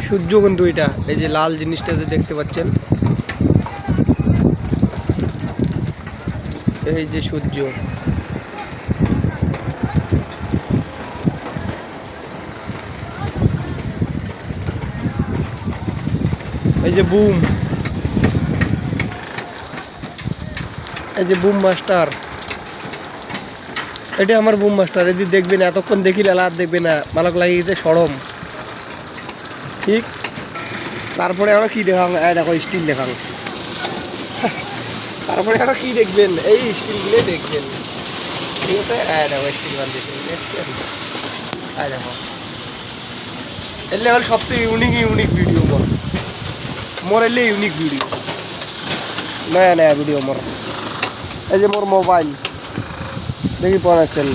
সূর্য কিন্তু এটা, এই যে লাল জিনিসটা যে দেখতে পাচ্ছেন, এই যে সূর্য। এই যে বুম, এই যে বুম মাস্টার, এটা আমার বুম মাস্টার। এদি দেখবেন এতক্ষণ দেখি লাল দেখবে না, মালক লাগিয়ে গেছে সরম। ঠিক, তারপরে আরো কি দেখাং, দেখো স্টিল দেখাং। তারপরে আরো কি দেখবেন, এই স্টিলগুলোই দেখবেন। ঠিক আছে, দেখো স্টিল বান্ধিয়েছে দেখছেন, দেখো এলে হল সবচেয়ে ইউনিক ভিডিও মোর এলে ইউনিক ভিডিও, নয়া ভিডিও মোর। এই যে মোর মোবাইল দেখি পড়াচ্ছেন।